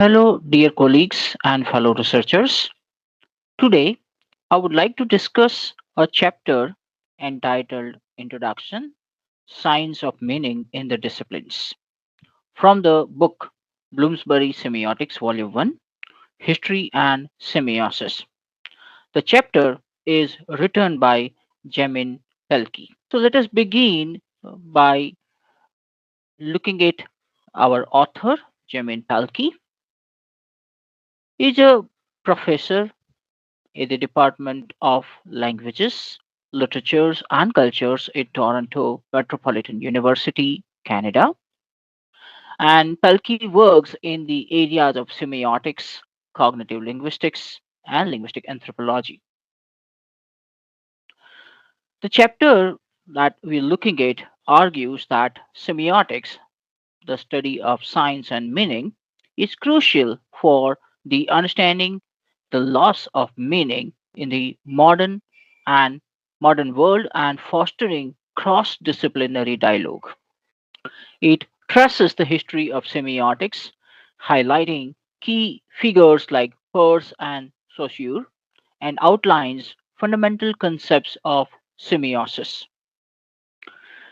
Hello, dear colleagues and fellow researchers. Today, I would like to discuss a chapter entitled Introduction Science of Meaning in the Disciplines from the book Bloomsbury Semiotics, Volume 1 History and Semiosis. The chapter is written by Jamin Pelkey. So, let us begin by looking at our author, Jamin Pelkey. Is a professor in the Department of Languages, Literatures and Cultures at Toronto Metropolitan University, Canada. And Pelkey works in the areas of semiotics, cognitive linguistics, and linguistic anthropology. The chapter that we're looking at argues that semiotics, the study of science and meaning, is crucial for the understanding the loss of meaning in the and modern world and fostering cross-disciplinary dialogue. It traces the history of semiotics, highlighting key figures like Peirce and Saussure, and outlines fundamental concepts of semiosis.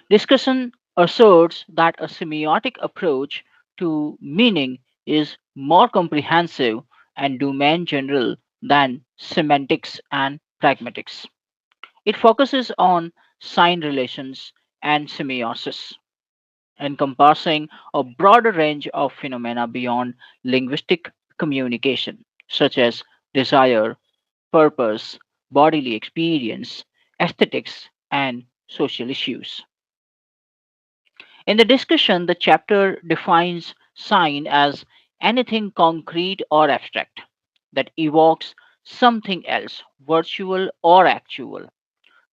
Discussion asserts that a semiotic approach to meaning is more comprehensive and domain general than semantics and pragmatics. It focuses on sign relations and semiosis, encompassing a broader range of phenomena beyond linguistic communication, such as desire, purpose, bodily experience, aesthetics, and social issues. In the discussion, the chapter defines sign as anything concrete or abstract that evokes something else, virtual or actual,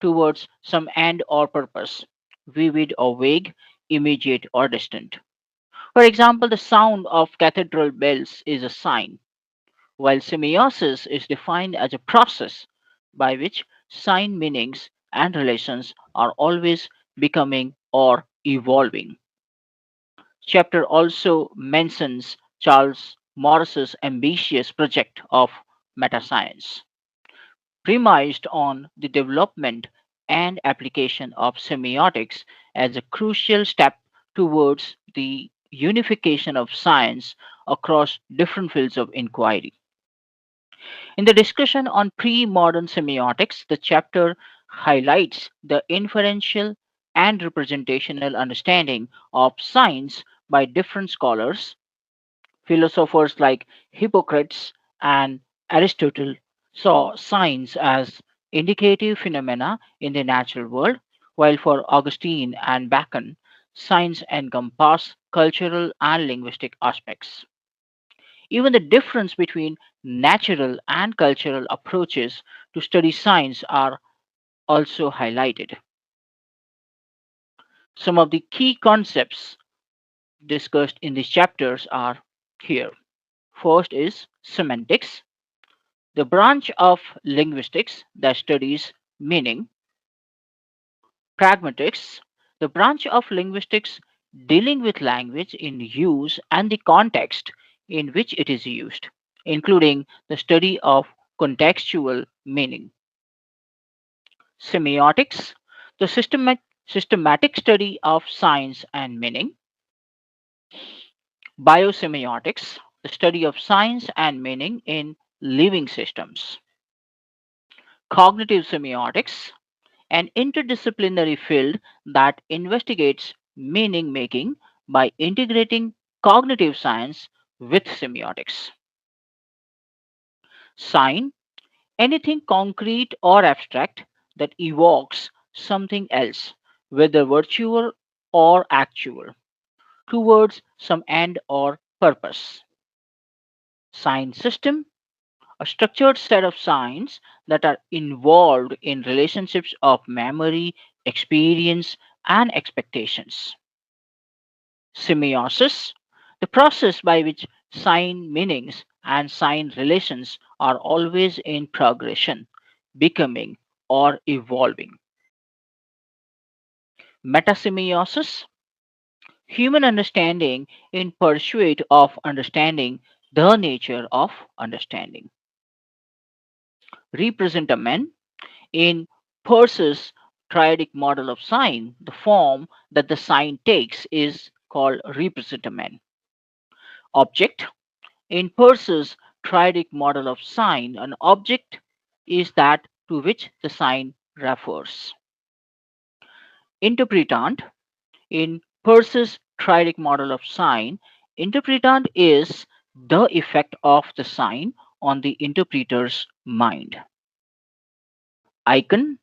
towards some end or purpose, vivid or vague, immediate or distant. For example, the sound of cathedral bells is a sign, while semiosis is defined as a process by which sign meanings and relations are always becoming or evolving. Chapter also mentions Charles Morris's ambitious project of metascience, premised on the development and application of semiotics as a crucial step towards the unification of science across different fields of inquiry. In the discussion on pre modern semiotics, the chapter highlights the inferential and representational understanding of science by different scholars. Philosophers like Hippocrates and Aristotle saw signs as indicative phenomena in the natural world, while for Augustine and Bacon, signs encompass cultural and linguistic aspects. Even the difference between natural and cultural approaches to study science are also highlighted. Some of the key concepts discussed in these chapters are here. First is semantics, the branch of linguistics that studies meaning. Pragmatics, the branch of linguistics dealing with language in use and the context in which it is used, including the study of contextual meaning. Semiotics, the systematic study of science and meaning. Biosemiotics, the study of science and meaning in living systems. Cognitive semiotics, an interdisciplinary field that investigates meaning making by integrating cognitive science with semiotics. Sign, anything concrete or abstract that evokes something else, whether virtual or actual, towards some end or purpose. Sign system, a structured set of signs that are involved in relationships of memory, experience, and expectations. Semiosis, the process by which sign meanings and sign relations are always in progression, becoming, or evolving. Metasemiosis, human understanding in pursuit of understanding the nature of understanding. Representamen in Peirce's triadic model of sign, the form that the sign takes is called representamen. Object in Peirce's triadic model of sign, an object is that to which the sign refers. Interpretant in Peirce's triadic model of sign, interpretant is the effect of the sign on the interpreter's mind. Icon,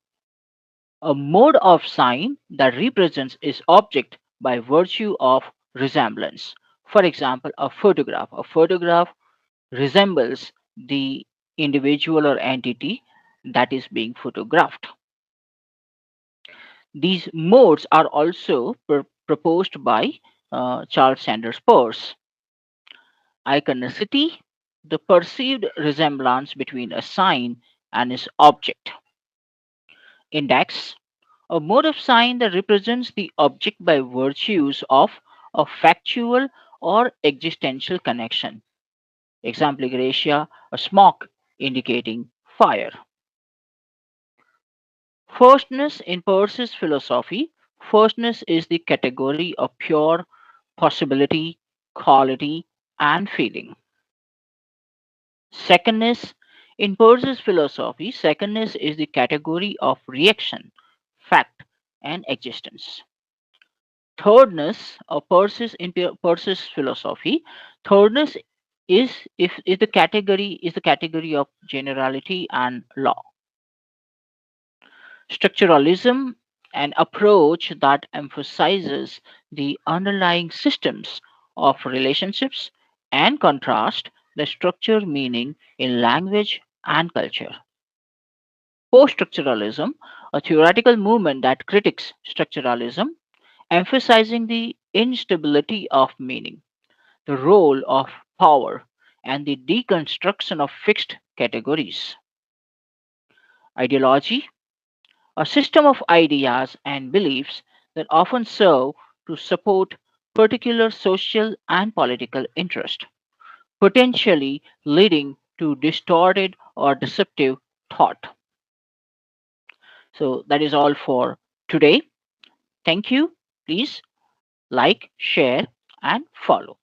a mode of sign that represents its object by virtue of resemblance. For example, a photograph. A photograph resembles the individual or entity that is being photographed. These modes are also proposed by Charles Sanders Peirce. Iconicity, the perceived resemblance between a sign and its object. Index, a mode of sign that represents the object by virtues of a factual or existential connection. Example gratia, a smoke indicating fire. Firstness in Peirce's philosophy, firstness is the category of pure possibility, quality, and feeling. Secondness in Peirce's philosophy, secondness is the category of reaction, fact, and existence. Thirdness, in Peirce's philosophy, thirdness is the category of generality and law. Structuralism, an approach that emphasizes the underlying systems of relationships and contrast the structure meaning in language and culture. Post structuralism, a theoretical movement that critiques structuralism, emphasizing the instability of meaning, the role of power, and the deconstruction of fixed categories. Ideology, a system of ideas and beliefs that often serve to support particular social and political interest, potentially leading to distorted or deceptive thought. So that is all for today. Thank you. Please like, share, and follow.